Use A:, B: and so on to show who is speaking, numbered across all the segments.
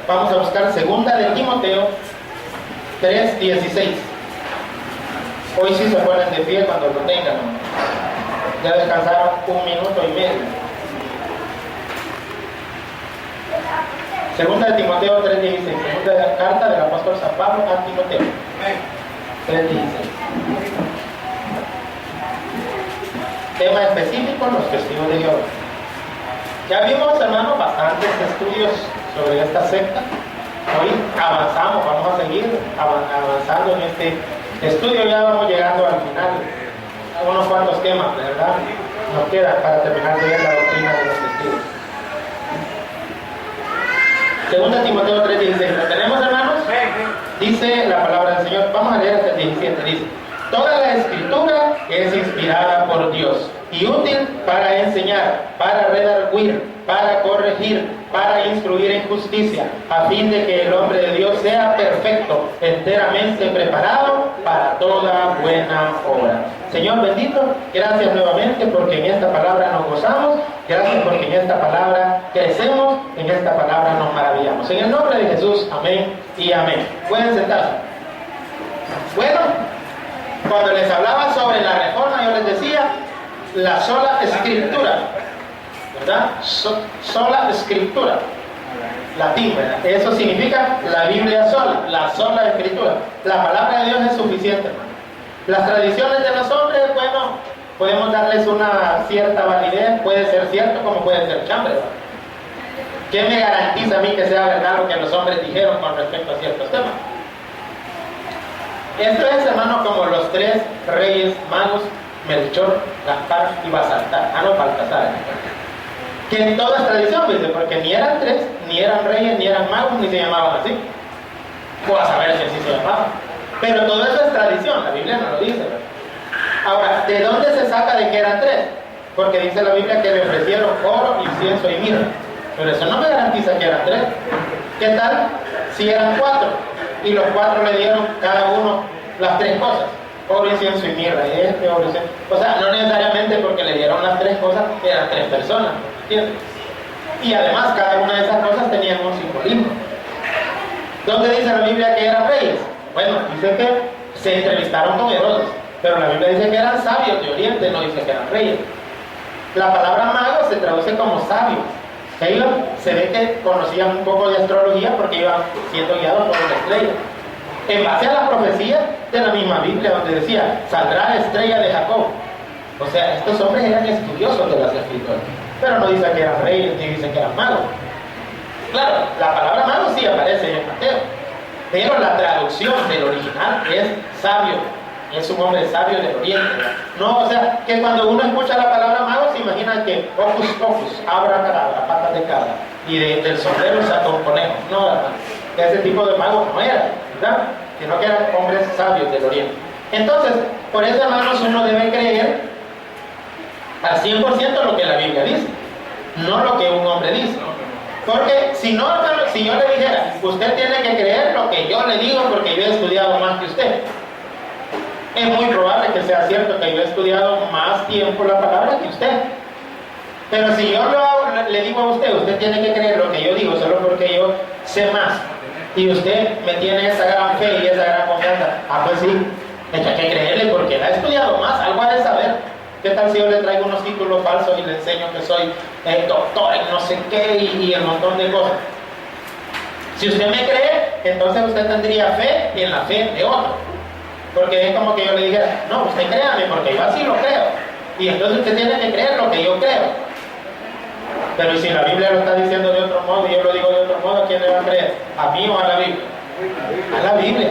A: Vamos a buscar segunda de Timoteo 3:16. Hoy sí se ponen de pie cuando lo tengan. Ya descansaron 1 minuto y medio. Segunda de Timoteo 3:16. Segunda carta del apóstol San Pablo a Timoteo 3:16. Tema específico: los testigos de Jehová. Ya vimos, hermanos, bastantes estudios sobre esta secta. Hoy avanzamos, vamos a seguir avanzando en este estudio. Ya vamos llegando al final. Unos cuantos temas, de verdad, nos queda para terminar de ver la doctrina de los testigos. Segunda Timoteo 3:16. ¿Lo tenemos, hermanos? Dice la palabra del Señor. Vamos a leer hasta el 17. Dice: toda la escritura es inspirada por Dios y útil para enseñar, para redarguir, para corregir, para instruir en justicia, a fin de que el hombre de Dios sea perfecto, enteramente preparado para toda buena obra. Señor bendito, gracias nuevamente porque en esta palabra nos gozamos, gracias porque en esta palabra crecemos, en esta palabra nos maravillamos. En el nombre de Jesús, amén y amén. Pueden sentarse. Bueno, cuando les hablaba sobre la reforma, yo les decía la sola escritura, ¿verdad? Sola escritura, latín, ¿verdad? Eso significa la Biblia sola, la sola escritura. La palabra de Dios es suficiente, hermano. Las tradiciones de los hombres, bueno, podemos darles una cierta validez, puede ser cierto como puede ser chambre, ¿verdad? ¿Qué me garantiza a mí que sea verdad lo que los hombres dijeron con respecto a ciertos temas? Esto es, hermano, como los 3 reyes magos, Melchor, Gaspar y Baltasar. Baltasar. Que en toda es tradición, ¿viste? Porque ni eran 3, ni eran reyes, ni eran magos, ni se llamaban así. O a saber si así se llamaban. Pero todo eso es tradición, la Biblia no lo dice, ¿verdad? Ahora, ¿de dónde se saca de que eran 3? Porque dice la Biblia que le ofrecieron oro, incienso y mirra. Pero eso no me garantiza que eran 3. ¿Qué tal si eran 4? Y los 4 le dieron cada uno las 3 cosas: oro, incienso y mirra. Oro, incienso. O sea, no necesariamente porque le dieron las 3 cosas eran 3 personas, ¿entiendes? Y además cada una de esas cosas tenían un simbolismo. ¿Dónde dice la Biblia que eran reyes? Bueno, dice que se entrevistaron con Herodes, pero la Biblia dice que eran sabios de Oriente, no dice que eran reyes. La palabra mago se traduce como sabio. Ellos se ve que conocían un poco de astrología porque iban siendo guiados por una estrella. En base a las profecías de la misma Biblia, donde decía: saldrá la estrella de Jacob. O sea, estos hombres eran estudiosos de las escrituras. Pero no dice que eran reyes, ni dice que eran magos. Claro, la palabra mago sí aparece en Mateo, pero la traducción del original es sabio. Es un hombre sabio del Oriente. No, o sea, que cuando uno escucha la palabra mago se imagina que hocus pocus, abracadabra, patas de cabra, y del sombrero saca un conejo. No, hermano, ese tipo de magos no era, ¿verdad? Sino que eran hombres sabios del Oriente. Entonces, por eso, hermanos, uno debe creer al 100% lo que la Biblia dice, no lo que un hombre dice. Porque si no, hermano, si yo le dijera: usted tiene que creer lo que yo le digo porque yo he estudiado más que usted, es muy probable que sea cierto que yo he estudiado más tiempo la palabra que usted. Pero si yo le digo a usted: usted tiene que creer lo que yo digo solo porque yo sé más, y usted me tiene esa gran fe y esa gran confianza, pues sí, hay que creerle porque él ha estudiado más, algo ha de saber. ¿Qué tal si yo le traigo unos títulos falsos y le enseño que soy doctor en no sé qué y el montón de cosas? Si usted me cree, entonces usted tendría fe en la fe de otro. Porque es como que yo le dijera: no, usted créame porque yo así lo creo. Y entonces usted tiene que creer lo que yo creo. Pero si la Biblia lo está diciendo de otro modo y yo lo digo de otro modo, ¿a quién le va a creer? ¿A mí o a la Biblia? A la Biblia.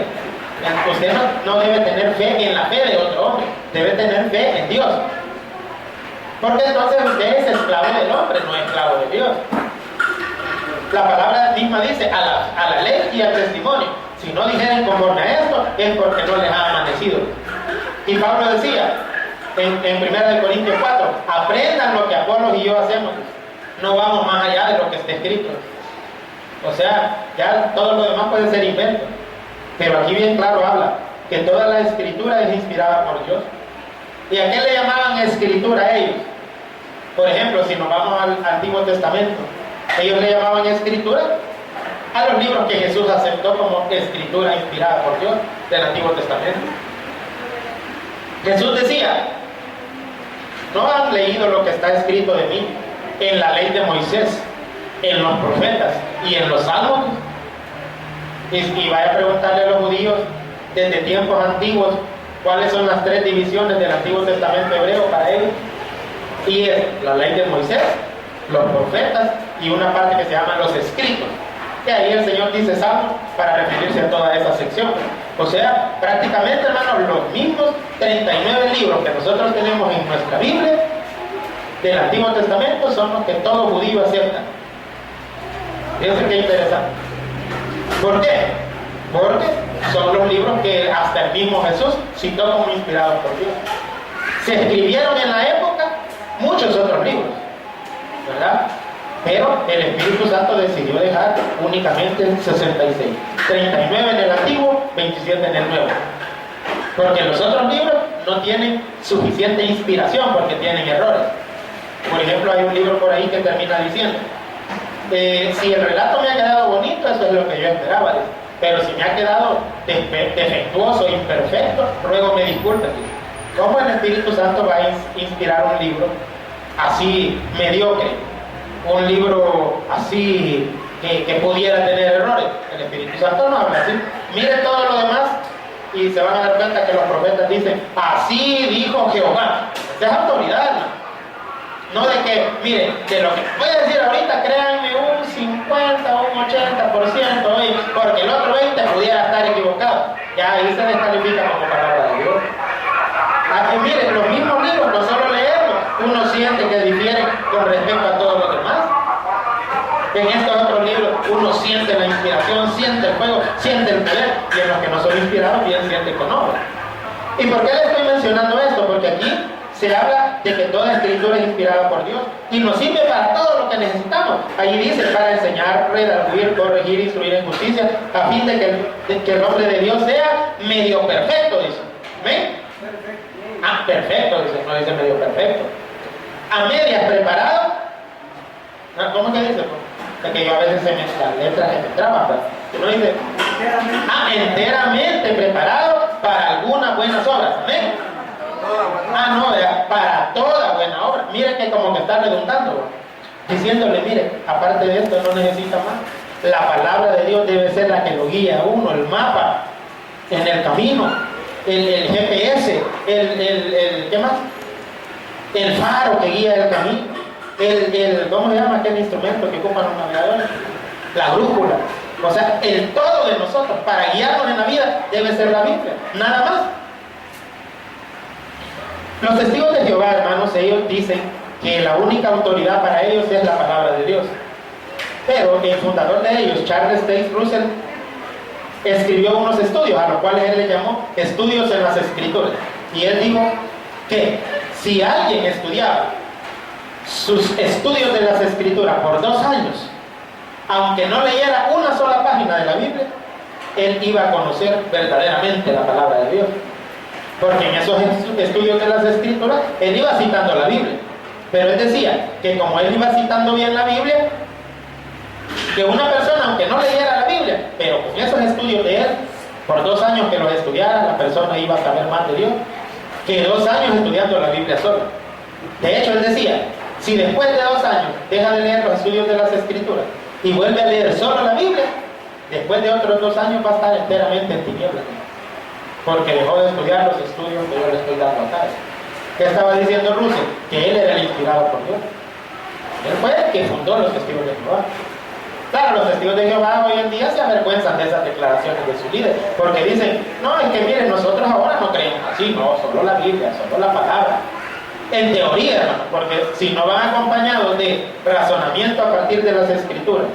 A: Usted no debe tener fe en la fe de otro hombre, debe tener fe en Dios. Porque entonces usted es esclavo del hombre, no es esclavo de Dios. La palabra misma dice: a la ley y al testimonio. Si no dijeren conforme a esto, es porque no les ha amanecido. Y Pablo decía en 1 Corintios 4: aprendan lo que Apolos y yo hacemos. No vamos más allá de lo que está escrito. O sea, ya todo lo demás puede ser invento. Pero aquí bien claro habla que toda la escritura es inspirada por Dios. ¿Y a qué le llamaban escritura a ellos? Por ejemplo, si nos vamos al Antiguo Testamento, ellos le llamaban escritura a los libros que Jesús aceptó como escritura inspirada por Dios del Antiguo Testamento. Jesús decía: ¿no han leído lo que está escrito de mí en la ley de Moisés, en los profetas y en los salmos? Y vaya a preguntarle a los judíos desde tiempos antiguos cuáles son las 3 divisiones del Antiguo Testamento hebreo para ellos. Y es la ley de Moisés, los profetas y una parte que se llama los escritos. Que ahí el Señor dice salmos para referirse a toda esa sección. O sea, prácticamente, hermanos, los mismos 39 libros que nosotros tenemos en nuestra Biblia del Antiguo Testamento son los que todo judío acepta. Fíjense qué interesante. ¿Por qué? Porque son los libros que hasta el mismo Jesús citó como inspirados por Dios. Se escribieron en la época muchos otros libros, ¿verdad? Pero el Espíritu Santo decidió dejar únicamente 66. 39 en el Antiguo, 27 en el Nuevo. Porque los otros libros no tienen suficiente inspiración porque tienen errores. Por ejemplo, hay un libro por ahí que termina diciendo: si el relato me ha quedado bonito, eso es lo que yo esperaba. Pero si me ha quedado defectuoso, imperfecto, ruego me disculpen. ¿Cómo el Espíritu Santo va a inspirar un libro así mediocre? Un libro así que pudiera tener errores. El Espíritu Santo no habla así. Mire todo lo demás y se van a dar cuenta que los profetas dicen: así dijo Jehová. Esa es autoridad, hermano. No de que, mire, de lo que voy a decir ahorita, créanme un 50 o un 80%, oye, porque el otro 20% pudiera estar equivocado. Ya ahí se descalifica como palabra de Dios. Aquí, mire, los mismos libros, no solo leerlos, uno siente que difieren con respecto a todos los demás. En estos otros libros uno siente la inspiración, siente el fuego, siente el poder, y en los que no son inspirados bien siente con obra. ¿Y por qué le estoy mencionando esto? Porque aquí se habla de que toda escritura es inspirada por Dios y nos sirve para todo lo que necesitamos. Allí dice: para enseñar, redarguir, corregir, instruir en justicia, a fin de que el hombre de Dios sea medio perfecto, dice. ¿Ven? Perfecto, dice, no dice medio perfecto. A medias preparado. ¿Cómo que dice? Es que yo a veces las letras se me traban, ¿verdad? Uno dice: enteramente preparado para algunas buenas obras. ¿Amén? No, para toda buena obra. Mire que como que está redundando, diciéndole: mire, aparte de esto no necesita más. La palabra de Dios debe ser la que lo guía a uno, el mapa en el camino, el GPS, ¿qué más? El faro que guía el camino, ¿cómo se llama aquel instrumento que ocupan los navegadores? La brújula. O sea, el todo de nosotros para guiarnos en la vida debe ser la Biblia, nada más. Los testigos de Jehová, hermanos, ellos dicen que la única autoridad para ellos es la palabra de Dios. Pero el fundador de ellos, Charles Taze Russell, escribió unos estudios, a los cuales él le llamó estudios en las escrituras. Y él dijo que si alguien estudiaba sus estudios de las escrituras por 2 años, aunque no leyera una sola página de la Biblia, él iba a conocer verdaderamente la palabra de Dios. Porque en esos estudios de las escrituras él iba citando la Biblia, pero él decía que como él iba citando bien la Biblia, que una persona, aunque no leyera la Biblia, pero con esos estudios de él, por 2 años que los estudiara, la persona iba a saber más de Dios que 2 años estudiando la Biblia sola. De hecho, él decía: si después de 2 años deja de leer los estudios de las escrituras y vuelve a leer solo la Biblia, después de otros 2 años va a estar enteramente en tinieblas, porque dejó de estudiar los estudios que yo le estoy dando acá. ¿Qué estaba diciendo Russell? Que él era el inspirado por Dios. Él fue el que fundó los testigos de Jehová. Claro, los testigos de Jehová hoy en día se avergüenzan de esas declaraciones de su líder, porque dicen: no, es que miren, nosotros ahora no creemos así, no, solo la Biblia, solo la palabra. En teoría, hermano, porque si no van acompañados de razonamiento a partir de las escrituras,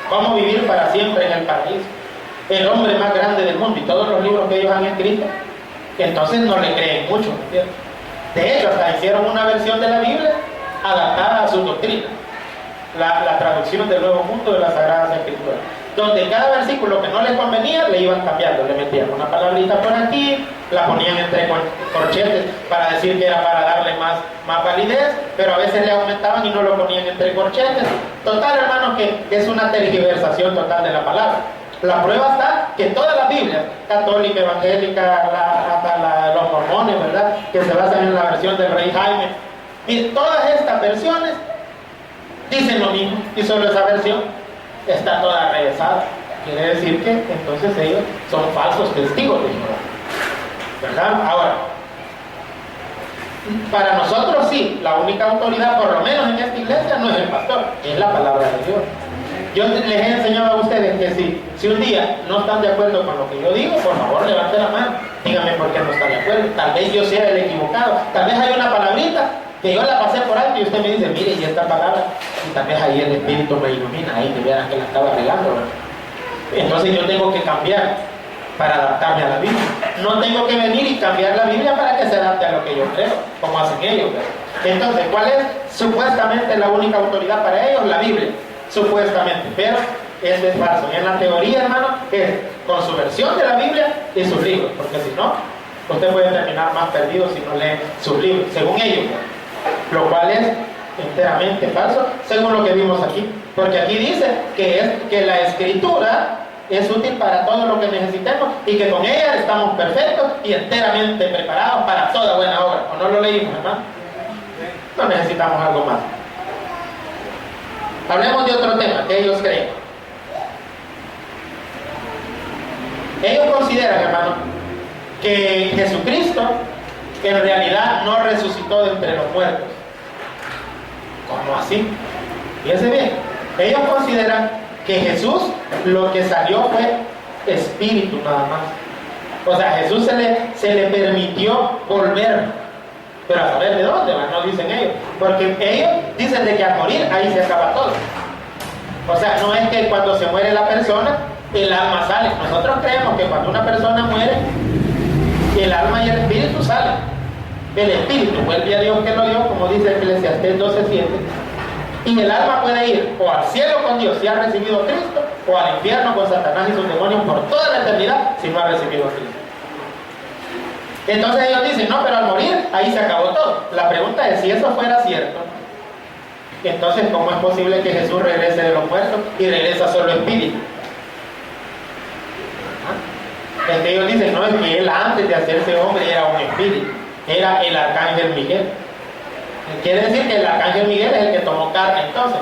A: cómo vivir para siempre en el paraíso, el hombre más grande del mundo y todos los libros que ellos han escrito, entonces no le creen mucho, ¿entiendes? De hecho, hasta hicieron una versión de la Biblia adaptada a su doctrina, la traducción del Nuevo Mundo de las Sagradas Escrituras, donde cada versículo que no les convenía le iban cambiando, le metían una palabrita por aquí, La ponían entre corchetes para decir que era para darle más validez, pero a veces le aumentaban y no lo ponían entre corchetes. Total, hermano, que es una tergiversación total de la palabra. La prueba está que todas las Biblias, católica, evangélica, los mormones, ¿verdad?, que se basan en la versión del Rey Jaime, y todas estas versiones dicen lo mismo, y solo esa versión está toda revesada. Quiere decir que entonces ellos son falsos testigos de Jehová, ¿verdad? Ahora, para nosotros sí, la única autoridad, por lo menos en esta iglesia, no es el pastor, es la palabra de Dios. Yo les he enseñado a ustedes que si un día no están de acuerdo con lo que yo digo, por favor levanten la mano, díganme por qué no están de acuerdo. Tal vez yo sea el equivocado, tal vez hay una palabrita que yo la pasé por alto y usted me dice, mire, y esta palabra, y tal vez ahí el Espíritu me ilumina, ahí que vean que la estaba regando, ¿verdad? Entonces yo tengo que cambiar para adaptarme a la Biblia. No tengo que venir y cambiar la Biblia para que se adapte a lo que yo creo, como hacen ellos, ¿verdad? Entonces, ¿cuál es supuestamente la única autoridad para ellos? La Biblia, supuestamente, pero eso es falso. En la teoría, hermano, es con su versión de la Biblia y sus libros, porque si no, usted puede terminar más perdido si no lee sus libros, según ellos, lo cual es enteramente falso, según lo que vimos aquí, porque aquí dice que la escritura es útil para todo lo que necesitemos y que con ella estamos perfectos y enteramente preparados para toda buena obra. ¿O no lo leímos, hermano? No necesitamos algo más. Hablemos de otro tema que ellos creen. Ellos consideran, hermano, que Jesucristo en realidad no resucitó de entre los muertos. ¿Cómo así? Fíjense bien, ellos consideran que Jesús lo que salió fue espíritu nada más. O sea, a Jesús se le permitió volver, pero a saber de dónde, no dicen ellos, porque ellos dicen de que al morir ahí se acaba todo. O sea, no es que cuando se muere la persona el alma sale. Nosotros creemos que cuando una persona muere el alma y el espíritu salen. El espíritu vuelve a Dios que lo dio, como dice Eclesiastés 12:7, y el alma puede ir o al cielo con Dios si ha recibido a Cristo, o al infierno con Satanás y sus demonios por toda la eternidad si no ha recibido a Cristo. Entonces ellos dicen, no, pero al morir ahí se acabó todo. La pregunta es, si eso fuera cierto, entonces ¿cómo es posible que Jesús regrese de los muertos y regresa solo espíritu? Entonces ellos dicen, no, es que él antes de hacerse hombre era un espíritu, era el arcángel Miguel. Quiere decir que el arcángel Miguel es el que tomó carne entonces,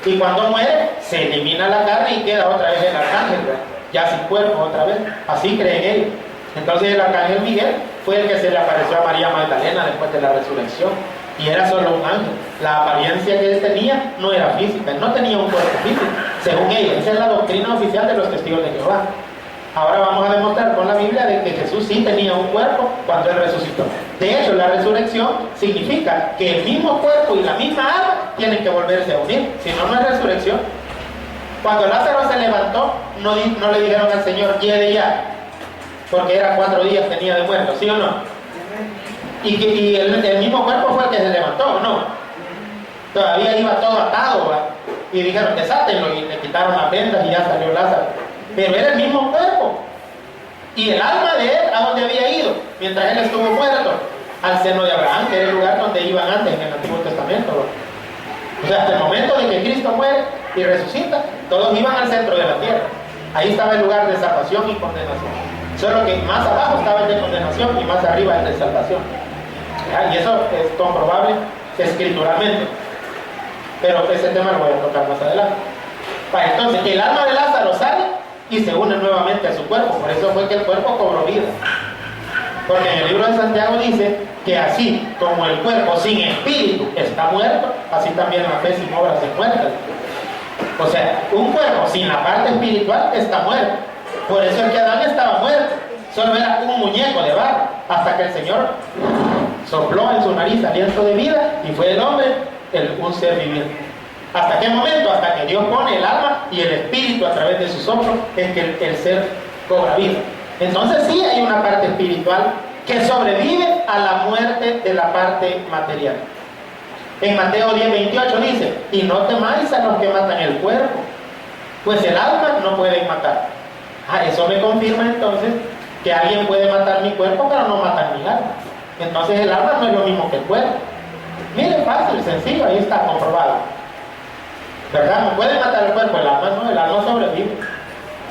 A: y cuando muere se elimina la carne y queda otra vez el arcángel, ¿verdad? Ya sin cuerpo otra vez. Así creen ellos. Entonces el arcángel Miguel fue el que se le apareció a María Magdalena después de la resurrección, y era solo un ángel. La apariencia que él tenía no era física, él no tenía un cuerpo físico, según ellos. Esa es la doctrina oficial de los testigos de Jehová. Ahora vamos a demostrar con la Biblia de que Jesús sí tenía un cuerpo cuando él resucitó. De hecho, la resurrección significa que el mismo cuerpo y la misma alma tienen que volverse a unir, si no, no es resurrección. Cuando Lázaro se levantó, no le dijeron al Señor, lleve ya, porque era 4 días tenía de muerto, ¿sí o no? Y el mismo cuerpo fue el que se levantó, ¿o no? Todavía iba todo atado, ¿va? Y dijeron, desátenlo, y le quitaron las vendas y ya salió Lázaro. Pero era el mismo cuerpo. Y el alma de él, ¿a dónde había ido? Mientras él estuvo muerto, al seno de Abraham, que era el lugar donde iban antes en el Antiguo Testamento, ¿no? O sea, hasta el momento de que Cristo muere y resucita, todos iban al centro de la tierra. Ahí estaba el lugar de salvación y condenación. Solo que más abajo estaba el de condenación y más arriba el de salvación. Y eso es comprobable escrituralmente. Pero ese tema lo voy a tocar más adelante. Entonces, el alma de Lázaro sale y se une nuevamente a su cuerpo. Por eso fue que el cuerpo cobró vida. Porque en el libro de Santiago dice que así como el cuerpo sin espíritu está muerto, así también la fe sin obras es muerta. O sea, un cuerpo sin la parte espiritual está muerto. Por eso es que Adán estaba muerto. Solo era un muñeco de barro, hasta que el Señor sopló en su nariz aliento de vida y fue el hombre un ser viviente. ¿Hasta qué momento? Hasta que Dios pone el alma y el espíritu a través de sus ojos, es que el ser cobra vida. Entonces sí hay una parte espiritual que sobrevive a la muerte de la parte material. En Mateo 10:28 dice, y no temáis a los que matan el cuerpo, pues el alma no pueden matar. Eso me confirma entonces que alguien puede matar mi cuerpo, pero no matar mi alma. Entonces el alma no es lo mismo que el cuerpo. Miren, fácil, sencillo, ahí está comprobado. ¿Verdad? No puede matar el cuerpo, el alma sobrevive.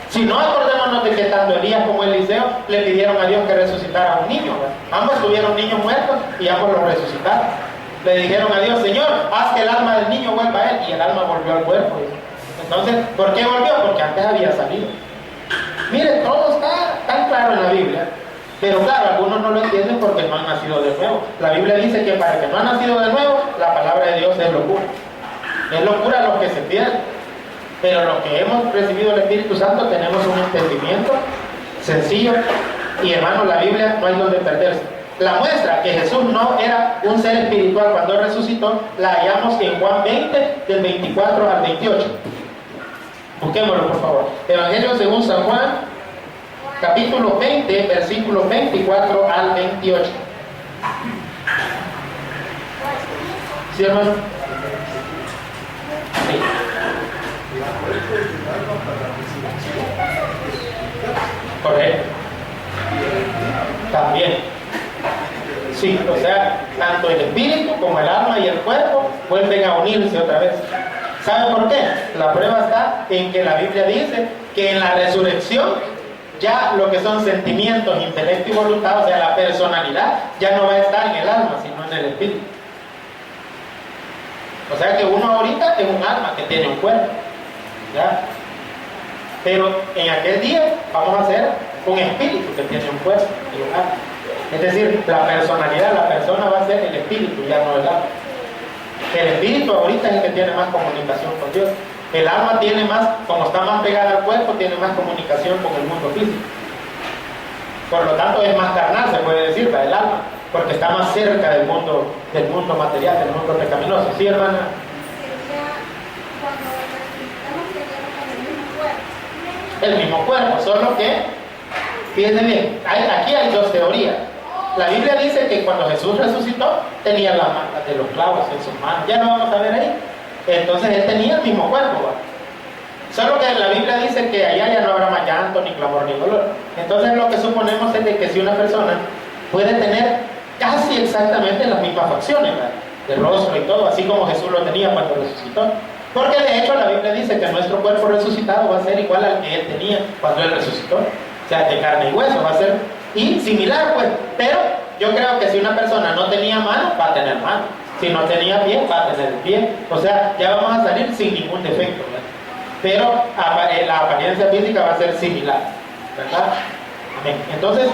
A: Si no, acordémonos de que tanto Elías como Eliseo le pidieron a Dios que resucitara a un niño, ¿verdad? Ambos tuvieron niños muertos y ambos los resucitaron. Le dijeron a Dios: Señor, haz que el alma del niño vuelva a él, y el alma volvió al cuerpo. Entonces, ¿por qué volvió? Porque antes había salido. Mire, todo está tan claro en la Biblia, pero claro, algunos no lo entienden porque no han nacido de nuevo. La Biblia dice que para el que no ha nacido de nuevo, la palabra de Dios es locura. Es locura a los que se pierden. Pero los que hemos recibido el Espíritu Santo tenemos un entendimiento sencillo. Y hermanos, la Biblia no hay donde perderse. La muestra que Jesús no era un ser espiritual cuando resucitó, la hallamos en Juan 20, del 24 al 28. Busquémoslo, por favor. Evangelio según San Juan, capítulo 20, versículos 24 al 28. ¿Sí, hermano? Sí. Correcto. También. Sí, o sea, tanto el espíritu como el alma y el cuerpo vuelven a unirse otra vez. ¿Sabe por qué? La prueba está en que la Biblia dice que en la resurrección ya lo que son sentimientos, intelecto y voluntad, o sea, la personalidad, ya no va a estar en el alma, sino en el espíritu. O sea que uno ahorita es un alma que tiene un cuerpo, ¿ya? Pero en aquel día vamos a ser un espíritu que tiene un cuerpo y un alma. Es decir, la personalidad, la persona va a ser el espíritu, ya no el alma. El espíritu ahorita es el que tiene más comunicación con Dios. El alma tiene más, como está más pegada al cuerpo, tiene más comunicación con el mundo físico. Por lo tanto es más carnal, se puede decir, el alma, porque está más cerca del mundo material, del mundo pecaminoso. ¿Sí, hermana? El mismo cuerpo, solo que, fíjense bien, aquí hay dos teorías. La Biblia dice que cuando Jesús resucitó, tenía las marcas de los clavos en sus manos. Ya lo vamos a ver ahí. Entonces él tenía el mismo cuerpo, ¿va? Solo que la Biblia dice que allá ya no habrá más llanto, ni clamor, ni dolor. Entonces lo que suponemos es de que si una persona puede tener casi exactamente las mismas facciones, ¿verdad?, de rostro y todo, así como Jesús lo tenía cuando resucitó. Porque de hecho la Biblia dice que nuestro cuerpo resucitado va a ser igual al que él tenía cuando él resucitó. O sea, de carne y hueso va a ser y similar, pues. Pero yo creo que si una persona no tenía mano, va a tener mano. Si no tenía pie, va a tener pie. O sea, ya vamos a salir sin ningún defecto, ¿verdad? Pero la apariencia física va a ser similar, ¿verdad? Amén. Entonces,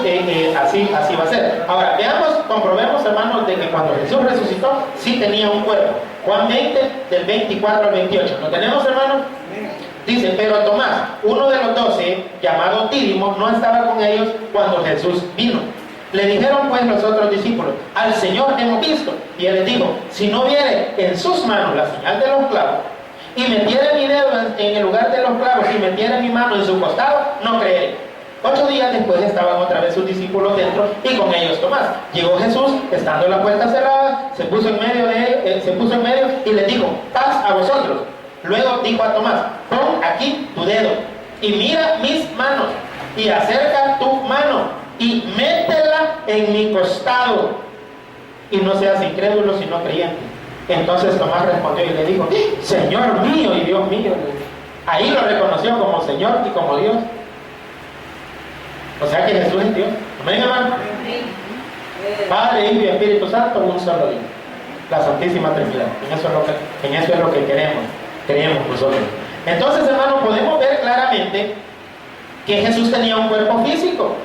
A: así va a ser. Ahora, veamos, comprobemos, hermanos, de que cuando Jesús resucitó, sí tenía un cuerpo. Juan 20, del 24 al 28. ¿Lo tenemos, hermanos? Dice: pero Tomás, uno de los 12, llamado Dídimo, no estaba con ellos cuando Jesús vino. Le dijeron pues los otros discípulos: al Señor hemos visto. Y él les dijo: si no viere en sus manos la señal de los clavos, y metiere mi dedo en el lugar de los clavos, y metiere mi mano en su costado, no creeré. 8 días después estaban otra vez sus discípulos dentro, y con ellos Tomás. Llegó Jesús, estando la puerta cerrada, se puso en medio y les dijo: paz a vosotros. Luego dijo a Tomás: pon aquí tu dedo y mira mis manos, y acerca tu mano y métela en mi costado, y no seas incrédulo sino creyente. Entonces Tomás respondió y le dijo: Señor mío y Dios mío. Ahí lo reconoció como Señor y como Dios. O sea que Jesús es Dios. Amén, hermano. Padre, Hijo y Espíritu Santo, un solo Dios, la Santísima Trinidad. En eso es lo que creemos nosotros. Entonces, hermano, podemos ver claramente que Jesús tenía un cuerpo físico.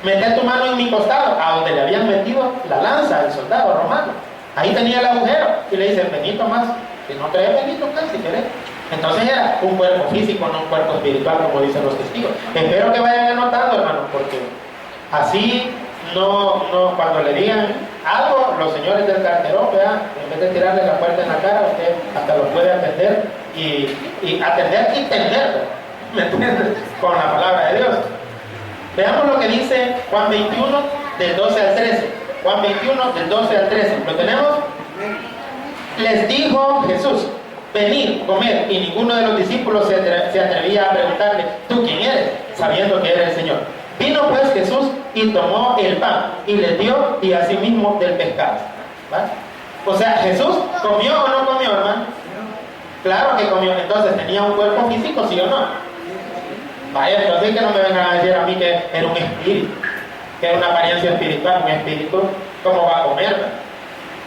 A: Meter tu mano en mi costado, a donde le habían metido la lanza al soldado romano. Ahí tenía el agujero. Y le dicen: vení, Tomás. Si no crees, vení, toca, si querés. Entonces era un cuerpo físico, no un cuerpo espiritual, como dicen los testigos. Espero que vayan anotando, hermano, porque así no cuando le digan algo, los señores del cartero, vean, en vez de tirarle la puerta en la cara, usted hasta los puede atender y atender y tender, ¿me entiendes?, con la palabra de Dios. Veamos lo que dice Juan 21, del 12 al 13. Juan 21, del 12 al 13. ¿Lo tenemos? Les dijo Jesús: venid, comed. Y ninguno de los discípulos se atrevía a preguntarle: ¿tú quién eres?, sabiendo que era el Señor. Vino pues Jesús y tomó el pan y les dio, y asimismo del pescado. ¿Va? O sea, ¿Jesús comió o no comió, hermano? Claro que comió. Entonces, ¿tenía un cuerpo físico, sí o no? Vaya, entonces que no me vengan a decir a mí que era un espíritu, que era una apariencia espiritual. Un espíritu, ¿cómo va a comer?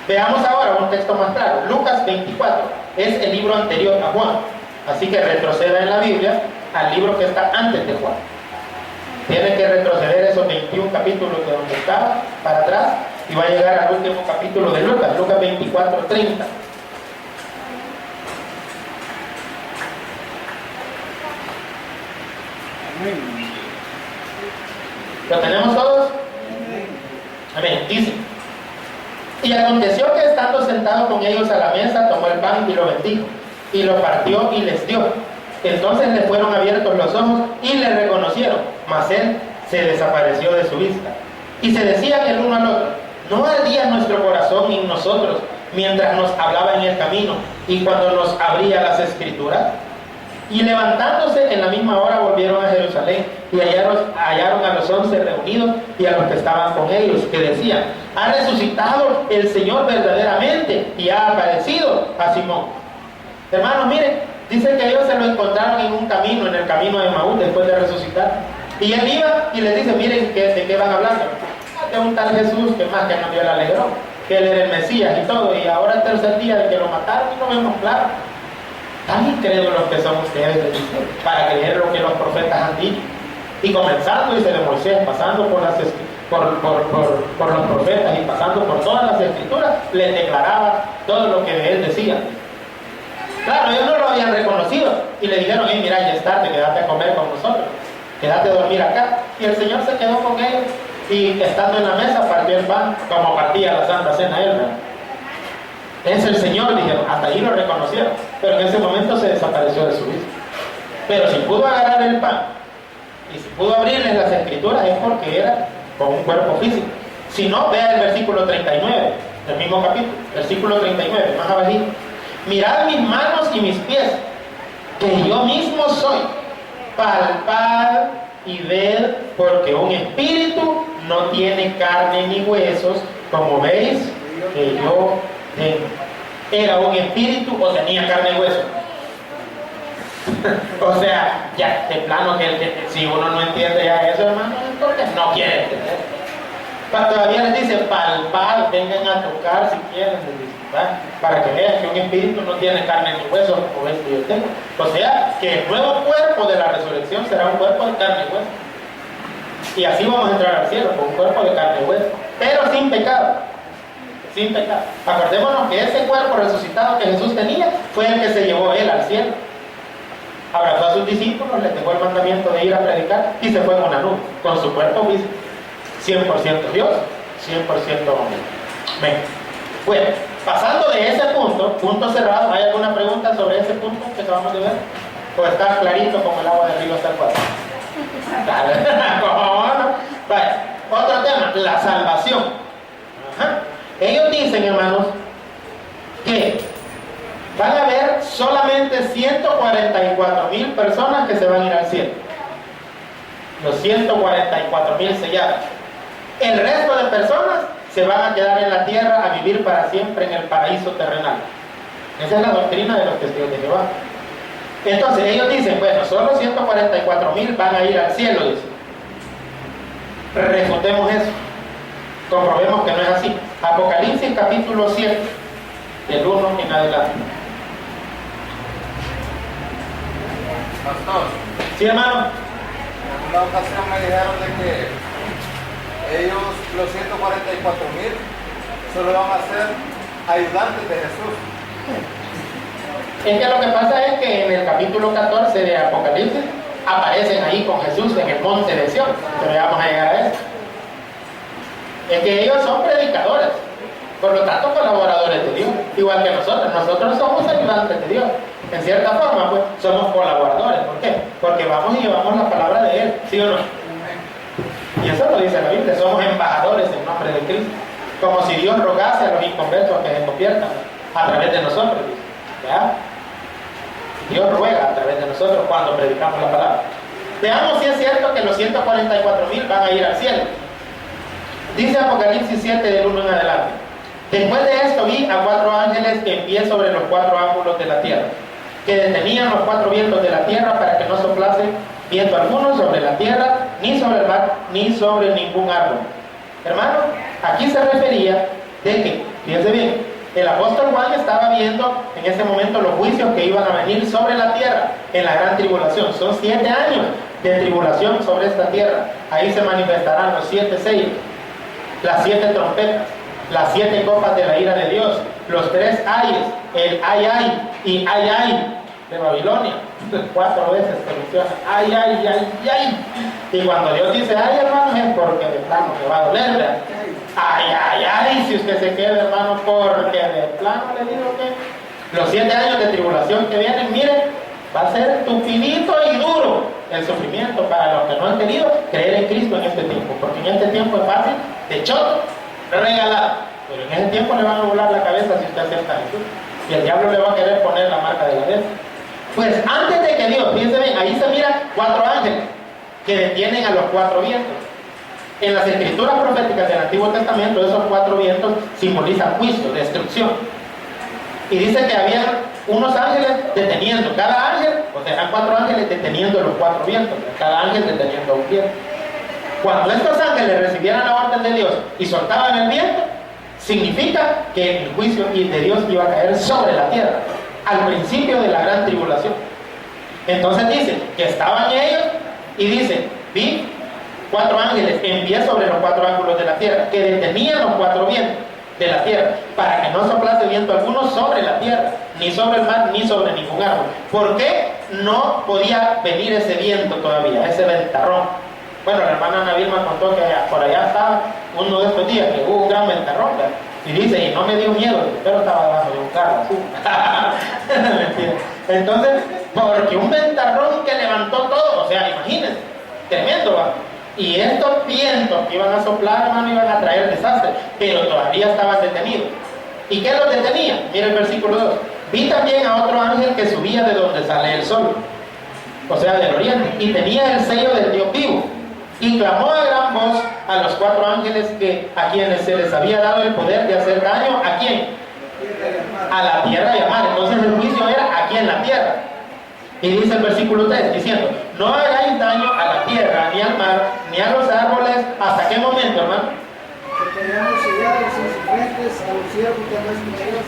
A: Veamos ahora un texto más claro. Lucas 24 es el libro anterior a Juan. Así que retroceda en la Biblia al libro que está antes de Juan. Tiene que retroceder esos 21 capítulos de donde estaba para atrás y va a llegar al último capítulo de Lucas, Lucas 24:30. ¿Lo tenemos todos? Amén. Dice: y aconteció que estando sentado con ellos a la mesa, tomó el pan y lo bendijo, y lo partió y les dio. Entonces le fueron abiertos los ojos y le reconocieron, mas él se desapareció de su vista. Y se decían el uno al otro: ¿no ardía nuestro corazón en nosotros mientras nos hablaba en el camino y cuando nos abría las escrituras? Y levantándose en la misma hora volvieron a Jerusalén y hallaron a los 11 reunidos y a los que estaban con ellos, que decían: ha resucitado el Señor verdaderamente y ha aparecido a Simón. Hermanos, miren, dice que ellos se lo encontraron en un camino, en el camino de Emaús, después de resucitar. Y él iba y les dice: miren, ¿de qué van hablando? De un tal Jesús que más que nos dio el alegrón, que él era el Mesías y todo, y ahora el tercer día de que lo mataron y lo vemos claro. Tan incrédulos que son ustedes, para creer lo que los profetas han dicho. Y comenzando, dice, de Moisés, pasando por los profetas y pasando por todas las escrituras, les declaraba todo lo que de él decía. Claro, ellos no lo habían reconocido y le dijeron: mira, ya es tarde, quédate a comer con nosotros, quédate a dormir acá. Y el Señor se quedó con ellos y estando en la mesa partió el pan como partía la Santa Cena él, ¿verdad? Es el Señor, dijeron. Hasta ahí lo reconocieron, pero en ese momento se desapareció de su vista. Pero si pudo agarrar el pan y si pudo abrirles las escrituras, es porque era con un cuerpo físico. Si no, vea el versículo 39 del mismo capítulo, versículo 39, más abajito: mirad mis manos y mis pies, que yo mismo soy. Palpad y ved, porque un espíritu no tiene carne ni huesos, como veis que yo tengo. ¿Era un espíritu o tenía carne y hueso? O sea, ya de plano que si uno no entiende ya eso, hermano, es porque no quiere entender. Todavía les dice: palpar, vengan a tocar si quieren, les dice, para que vean que un espíritu no tiene carne ni hueso, como es que yo tengo. O sea, que el nuevo cuerpo de la resurrección será un cuerpo de carne y hueso. Y así vamos a entrar al cielo, con un cuerpo de carne y hueso, pero sin pecado. Sin pecado. Acordémonos que ese cuerpo resucitado que Jesús tenía fue el que se llevó él al cielo. Abrazó a sus discípulos, les dejó el mandamiento de ir a predicar y se fue en una nube, con su cuerpo físico. 100% Dios, 100% hombre. Ven. Bueno, pasando de ese punto cerrado, ¿hay alguna pregunta sobre ese punto que acabamos de ver? ¿O está clarito como el agua del río hasta el cuadro? ¿Cómo no? Vale. Otro tema, la salvación. Ajá. Ellos dicen, hermanos, que van a haber solamente 144,000 personas que se van a ir al cielo. Los 144,000 sellados. El resto de personas se van a quedar en la tierra a vivir para siempre en el paraíso terrenal. Esa es la doctrina de los testigos de Jehová. Entonces ellos dicen: bueno, solo 144,000 van a ir al cielo, dicen. Refutemos eso. Comprobemos que no es así. Apocalipsis capítulo 7, del 1 en adelante.
B: Pastor.
A: ¿Sí, hermano?
B: En una ocasión me dijeron de que ellos, los 144,000, solo van a ser ayudantes de Jesús.
A: Es que lo que pasa es que en el capítulo 14 de Apocalipsis aparecen ahí con Jesús en el monte de Sion, pero ya vamos a llegar a eso. Es que ellos son predicadores, por lo tanto colaboradores de Dios, igual que nosotros. Nosotros somos ayudantes de Dios, en cierta forma, pues somos colaboradores. ¿Por qué? Porque vamos y llevamos la palabra de Él, ¿sí o no? Y eso lo dice la Biblia: somos embajadores en nombre de Cristo, como si Dios rogase a los inconversos que se conviertan a través de nosotros, ¿verdad? Dios ruega a través de nosotros cuando predicamos la palabra. Veamos si es cierto que los 144,000 van a ir al cielo. Dice Apocalipsis 7 del 1 en adelante. Después de esto vi a 4 ángeles en pie sobre los 4 ángulos de la tierra, que detenían los 4 vientos de la tierra para que no soplase viento alguno sobre la tierra, ni sobre el mar, ni sobre ningún árbol. Hermano, aquí se refería de que, fíjense bien, el apóstol Juan estaba viendo en ese momento los juicios que iban a venir sobre la tierra en la gran tribulación. Son 7 años de tribulación sobre esta tierra. Ahí se manifestarán los 7 sellos, las 7 trompetas, las 7 copas de la ira de Dios, los 3 ayes, el ay y ay de Babilonia. 4 veces se menciona ay. Y cuando Dios dice ay, hermanos, es porque de plano me va a doler, ¿verdad? Ay, si usted se queda, hermano, porque de plano le digo que los 7 años de tribulación que vienen, miren, va a ser tupidito y duro el sufrimiento para los que no han querido creer en Cristo en este tiempo, porque en este tiempo es fácil, de choto, regalado, pero en ese tiempo le van a volar la cabeza si usted acepta Jesús, y el diablo le va a querer poner la marca de la bestia. Pues antes de que Dios, fíjense bien, ahí se miran 4 ángeles que detienen a los 4 vientos. En las escrituras proféticas del Antiguo Testamento, esos 4 vientos simbolizan juicio, destrucción. Y dice que había unos ángeles deteniendo, cada ángel, o sea, eran 4 ángeles deteniendo los 4 vientos, cada ángel deteniendo un viento. Cuando estos ángeles recibieran la orden de Dios y soltaban el viento, significa que el juicio de Dios iba a caer sobre la tierra, al principio de la gran tribulación. Entonces dice que estaban ellos y dice, vi 4 ángeles en pie sobre los 4 ángulos de la tierra, que detenían los 4 vientos de la tierra, para que no soplase viento alguno sobre la tierra, ni sobre el mar, ni sobre ningún árbol. ¿Por qué no podía venir ese viento todavía, ese ventarrón? Bueno, la hermana Ana Vilma contó que por allá estaba uno de estos días, que hubo un gran ventarrón, ¿verdad? Y dice, y no me dio miedo, pero estaba debajo de un carro, así. Mentira. Entonces, porque un ventarrón que levantó todo, o sea, imagínense, tremendo, ¿va? Y estos vientos que iban a soplar, hermano, iban a traer desastre, pero todavía estaban detenidos. ¿Y qué los detenía? Mira el versículo 2. Vi también a otro ángel que subía de donde sale el sol, o sea, del oriente, y tenía el sello del Dios vivo. Y clamó a gran voz a los 4 ángeles a quienes se les había dado el poder de hacer daño. ¿A quién? A la tierra y al mar. Entonces el juicio era aquí en la tierra. Y dice el versículo 3, diciendo, no hagáis daño a la tierra, ni al mar, ni a los árboles. ¿Hasta qué momento, hermano?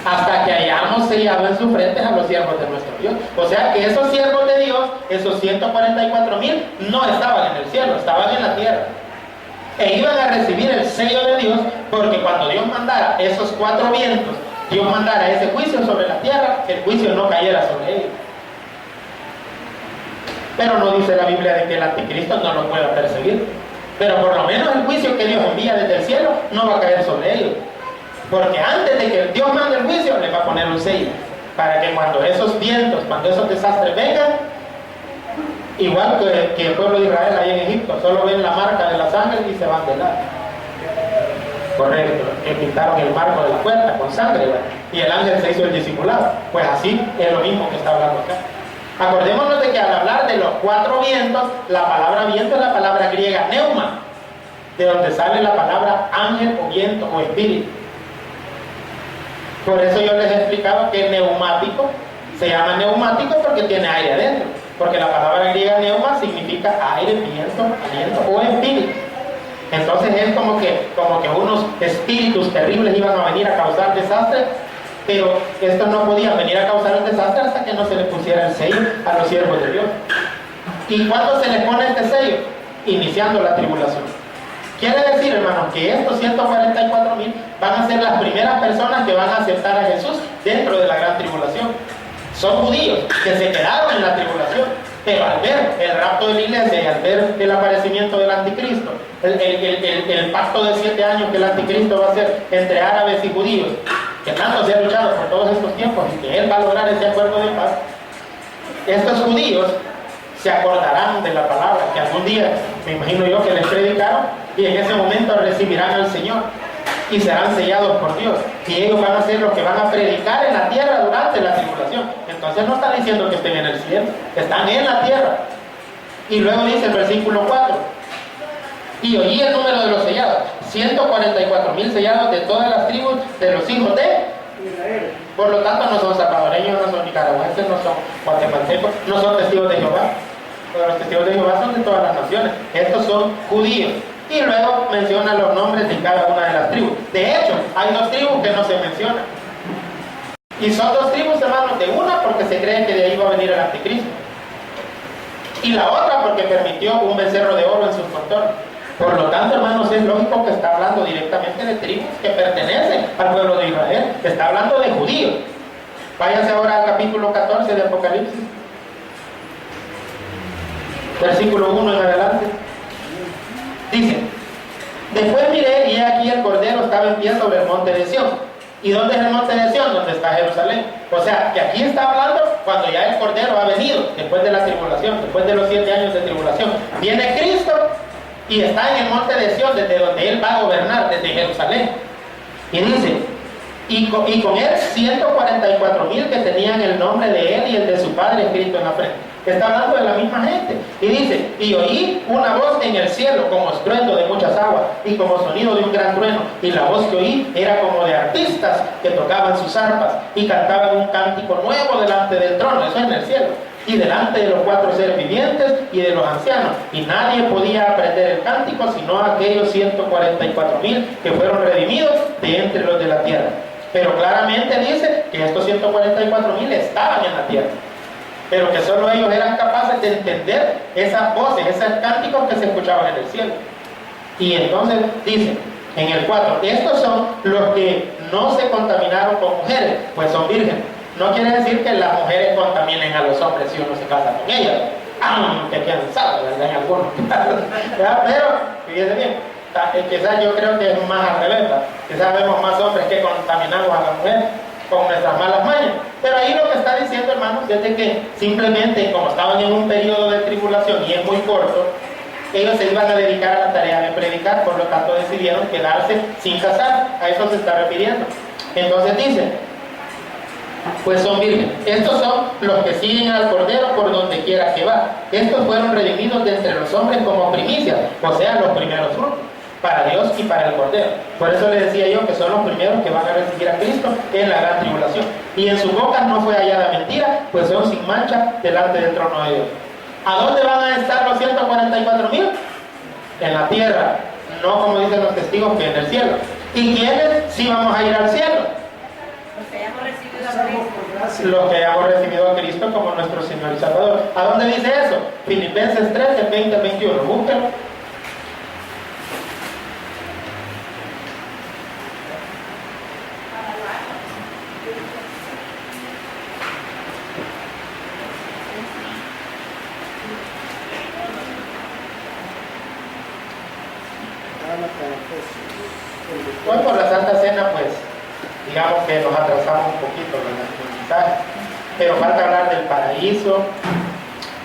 A: Hasta que hayamos sellado en sus frentes a los siervos de nuestro Dios. O sea que esos siervos de Dios, esos 144,000, no estaban en el cielo, estaban en la tierra. E iban a recibir el sello de Dios, porque cuando Dios mandara esos 4 vientos, Dios mandara ese juicio sobre la tierra, el juicio no cayera sobre ellos. Pero no dice la Biblia de que el anticristo no lo pueda perseguir. Pero por lo menos el juicio que Dios envía desde el cielo no va a caer sobre ellos. Porque antes de que Dios mande el juicio, les va a poner un sello. Para que cuando esos vientos, cuando esos desastres vengan, igual que el pueblo de Israel ahí en Egipto, solo ven la marca de la sangre y se van de lado. Correcto, que pintaron el marco de la puerta con sangre, ¿verdad? Y el ángel se hizo el disimulado. Pues así es lo mismo que está hablando acá. Acordémonos de que al hablar de los 4 vientos, la palabra viento es la palabra griega neuma, de donde sale la palabra ángel o viento o espíritu. Por eso yo les he explicado que neumático se llama neumático porque tiene aire adentro, porque la palabra griega neuma significa aire, viento, aliento o espíritu. Entonces es como que unos espíritus terribles iban a venir a causar desastre. Pero estos no podían venir a causar un desastre hasta que no se les pusiera el sello a los siervos de Dios. ¿Y cuándo se les pone este sello? Iniciando la tribulación. Quiere decir, hermanos, que estos 144,000 van a ser las primeras personas que van a aceptar a Jesús dentro de la gran tribulación. Son judíos que se quedaron en la tribulación, pero al ver el rapto de la iglesia y al ver el aparecimiento del anticristo, el pacto de 7 años que el anticristo va a hacer entre árabes y judíos, que tanto se ha luchado por todos estos tiempos y que él va a lograr ese acuerdo de paz, estos judíos se acordarán de la palabra que algún día, me imagino yo, que les predicaron, y en ese momento recibirán al Señor y serán sellados por Dios, y ellos van a ser los que van a predicar en la tierra durante la tribulación. Entonces no está diciendo que estén en el cielo, están en la tierra. Y luego dice el versículo 4: y oí el número de los sellados, 144,000 sellados de todas las tribus de los hijos de Israel. Por lo tanto, no son salvadoreños, no son nicaragüenses, no son guatemaltecos, no son testigos de Jehová. Pero los testigos de Jehová son de todas las naciones. Estos son judíos. Y luego menciona los nombres de cada una de las tribus. De hecho, hay 2 tribus que no se mencionan. Y son 2 tribus, hermanos, de una porque se cree que de ahí va a venir el anticristo. Y la otra porque permitió un becerro de oro en sus contornos. Por lo tanto, hermanos, es lógico que está hablando directamente de tribus que pertenecen al pueblo de Israel. Está hablando de judíos. Váyanse ahora al capítulo 14 de Apocalipsis. Versículo 1 en adelante. Dice: después miré y he aquí el Cordero estaba en pie sobre el monte de Sión. ¿Y dónde es el monte de Sión? Donde está Jerusalén. O sea, que aquí está hablando cuando ya el Cordero ha venido, después de la tribulación, después de los 7 años de tribulación. Viene Cristo y está en el monte de Sión, desde donde Él va a gobernar, desde Jerusalén. Y dice: y con Él 144,000 que tenían el nombre de Él y el de su Padre escrito en la frente. Está hablando de la misma gente. Y dice: y oí una voz en el cielo como estruendo de muchas aguas y como sonido de un gran trueno, y la voz que oí era como de arpistas que tocaban sus arpas y cantaban un cántico nuevo delante del trono. Eso es en el cielo. Y delante de los 4 seres vivientes y de los ancianos. Y nadie podía aprender el cántico sino aquellos 144,000 que fueron redimidos de entre los de la tierra. Pero claramente dice que estos 144,000 estaban en la tierra, pero que solo ellos eran capaces de entender esas voces, esos cánticos que se escuchaban en el cielo. Y entonces dice en el 4: estos son los que no se contaminaron con mujeres, pues son vírgenes. No quiere decir que las mujeres contaminen a los hombres si uno se casa con ellas, aunque cansado, ¿verdad? En algunos casos. Pero, fíjense bien, quizás yo creo que es más al revés, ¿verdad? Quizás vemos más hombres que contaminamos a las mujeres con nuestras malas mañas. Pero ahí lo que está diciendo, hermanos, es de que simplemente, como estaban en un periodo de tribulación y es muy corto, ellos se iban a dedicar a la tarea de predicar, por lo tanto decidieron quedarse sin casar. A eso se está refiriendo. Entonces dice: pues son vírgenes. Estos son los que siguen al Cordero por donde quiera que va. Estos fueron redimidos de entre los hombres como primicias, o sea, los primeros frutos, para Dios y para el Cordero. Por eso les decía yo que son los primeros que van a recibir a Cristo en la gran tribulación. Y en sus bocas no fue hallada mentira, pues son sin mancha delante del trono de Dios. ¿A dónde van a estar los 144,000? En la tierra, no como dicen los testigos que en el cielo. ¿Y quiénes sí vamos a ir al cielo?
C: Los que hayamos recibido a Cristo.
A: Los que hayamos recibido a Cristo como nuestro Señor y Salvador. ¿A dónde dice eso? Filipenses 3, del 20 al 21. Búsquenlo. Hoy por la Santa Cena, pues, digamos que nos atrasamos un poquito en el mensaje, pero falta hablar del paraíso,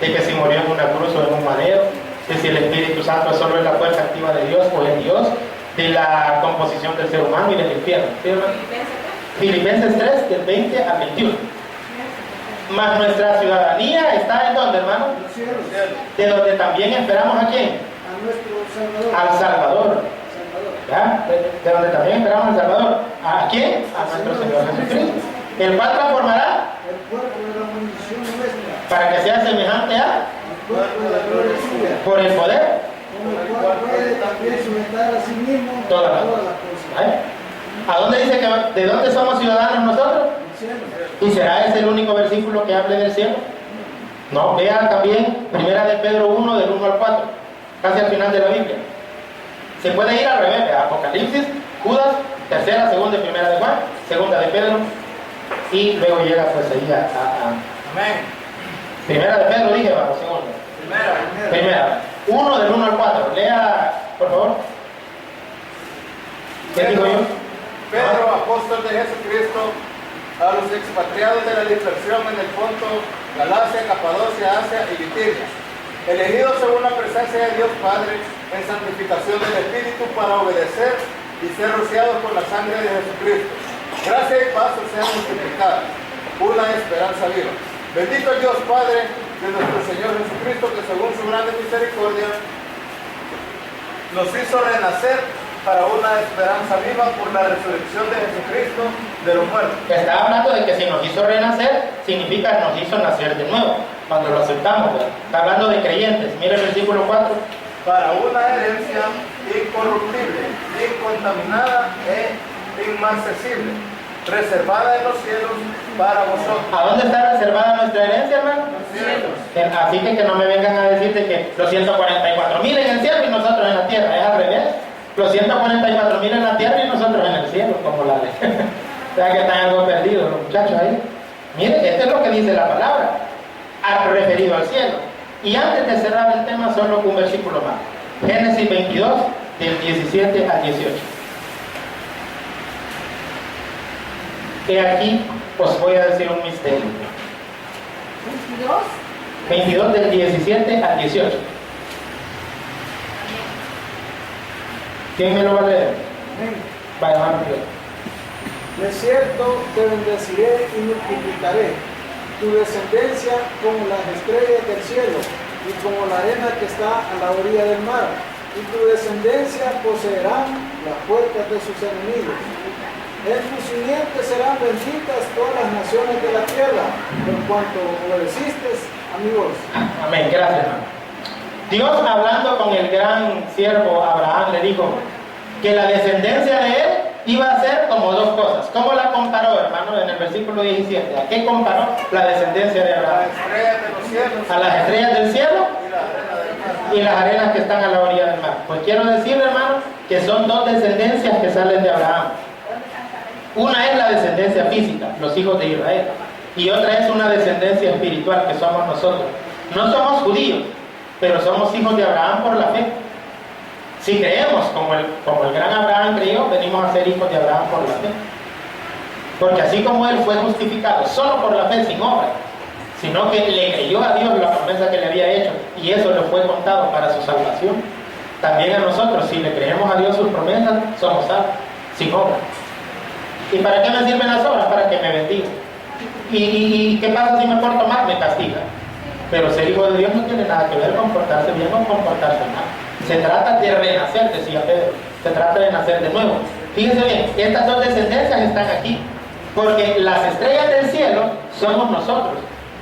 A: de que si murió en una cruz o en un madero, de si el Espíritu Santo solo es la fuerza activa de Dios o es Dios, de la composición del ser humano y del infierno. ¿Sí, hermano? Filipenses 3, del 20 al 21. Mas nuestra ciudadanía está en donde, hermano, de donde también esperamos a quién,
D: a nuestro Salvador.
A: al Salvador. ¿Ya? De donde también esperamos al Salvador. ¿A quién? A nuestro Señor Jesucristo, el cual transformará
D: El cuerpo de la munición nuestra,
A: para que sea semejante a,
D: el cuerpo de la gloria suya,
A: por el poder,
D: con el cual puede también sujetar a sí mismo
A: todas las
D: cosas.
A: ¿vale? ¿A dónde dice que de dónde somos ciudadanos nosotros?
D: El cielo.
A: ¿Y será ese el único versículo que hable del cielo? No, vea también Primera de Pedro 1, del 1 al 4, casi al final de la Biblia. Se puede ir al revés, ¿verdad? Apocalipsis, Judas, tercera, segunda y primera de Juan, segunda de Pedro, y luego llega pues ahí a
B: Amén.
A: Primera de Pedro, dije, vamos, segunda. Primera, 1 del 1 al 4, lea, por favor. ¿Qué digo yo?
B: Pedro, apóstol de Jesucristo, a los expatriados de la dispersión en el Ponto, Galacia, Capadocia, Asia y Bitinia, elegidos según la presencia de Dios Padre en santificación del Espíritu para obedecer y ser rociados con la sangre de Jesucristo. Gracia y paz sean multiplicadas. Una esperanza viva. Bendito Dios Padre de nuestro Señor Jesucristo, que según su grande misericordia nos hizo renacer para una esperanza viva por la resurrección de Jesucristo de los muertos.
A: Está hablando de que si nos hizo renacer, significa nos hizo nacer de nuevo, cuando lo aceptamos, ¿verdad? Está hablando de creyentes. Mire el versículo 4.
B: Para una herencia incorruptible, incontaminada e inmarcesible, reservada en los cielos para vosotros.
A: ¿A dónde está reservada nuestra herencia, hermano?
B: Los cielos.
A: Así que no me vengan a decirte que los 144,000 en el cielo y nosotros en la tierra. Es al revés. Los 144,000 en la tierra y nosotros en el cielo, como la ley. O sea que están algo perdidos los muchachos ahí. Mire, esto es lo que dice la palabra, referido al cielo. Y antes de cerrar el tema, solo un versículo más. Génesis 22, del 17 al 18. Que aquí os voy a decir un misterio. 22 del 17 al 18. ¿Quién me lo va a leer? Vaya, vamos a leer.
D: De cierto te bendeciré y multiplicaré tu descendencia como las estrellas del cielo y como la arena que está a la orilla del mar, y tu descendencia poseerán las puertas de sus enemigos. En tu simiente serán benditas todas las naciones de la tierra, por cuanto obedeciste a mi voz.
A: Amén, gracias, hermano. Dios, hablando con el gran siervo Abraham, le dijo que la descendencia de él iba a ser como dos cosas. ¿Cómo la comparó, hermano? En el versículo 17. ¿A qué comparó la descendencia de Abraham?
B: Las estrellas de los cielos
A: A las estrellas del cielo
B: y la arena del mar.
A: y las arenas que están a la orilla del mar. Pues quiero decirle, hermano, que son dos descendencias que salen de Abraham. Una es la descendencia física, los hijos de Israel, y otra es una descendencia espiritual que somos nosotros. No somos judíos, pero somos hijos de Abraham por la fe. Si creemos como el gran Abraham creyó, venimos a ser hijos de Abraham por la fe. Porque así como él fue justificado solo por la fe, sin obra, sino que le creyó a Dios la promesa que le había hecho, y eso le fue contado para su salvación, también a nosotros, si le creemos a Dios sus promesas, somos salvos, sin obra. ¿Y para qué me sirven las obras? Para que me bendiga. ¿Y qué pasa si me porto mal? Me castiga. Pero ser hijo de Dios no tiene nada que ver con portarse bien o con portarse mal. Se trata de renacer, decía Pedro. Se trata de nacer de nuevo. Fíjense bien, estas dos descendencias están aquí. Porque las estrellas del cielo somos nosotros,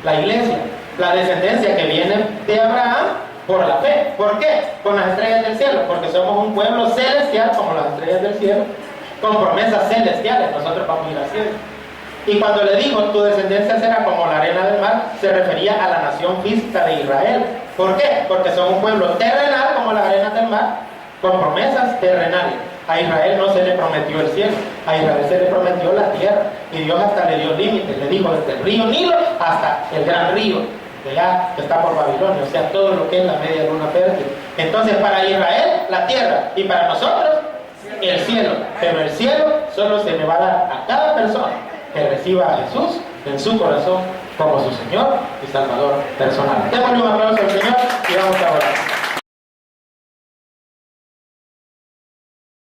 A: la iglesia. La descendencia que viene de Abraham por la fe. ¿Por qué? Con las estrellas del cielo. Porque somos un pueblo celestial como las estrellas del cielo, con promesas celestiales. Nosotros vamos a ir al cielo. Y cuando le dijo, tu descendencia será como la arena del mar, se refería a la nación física de Israel. ¿Por qué? Porque son un pueblo terrenal como las arenas del mar, con promesas terrenales. A Israel no se le prometió el cielo, a Israel se le prometió la tierra. Y Dios hasta le dio límites, le dijo desde el río Nilo hasta el gran río, de allá que está por Babilonia, o sea, todo lo que es la media luna fértil. Entonces, para Israel, la tierra, y para nosotros, el cielo. Pero el cielo solo se le va a dar a cada persona que reciba a Jesús en su corazón como su Señor y Salvador personal. Démosle un aplauso.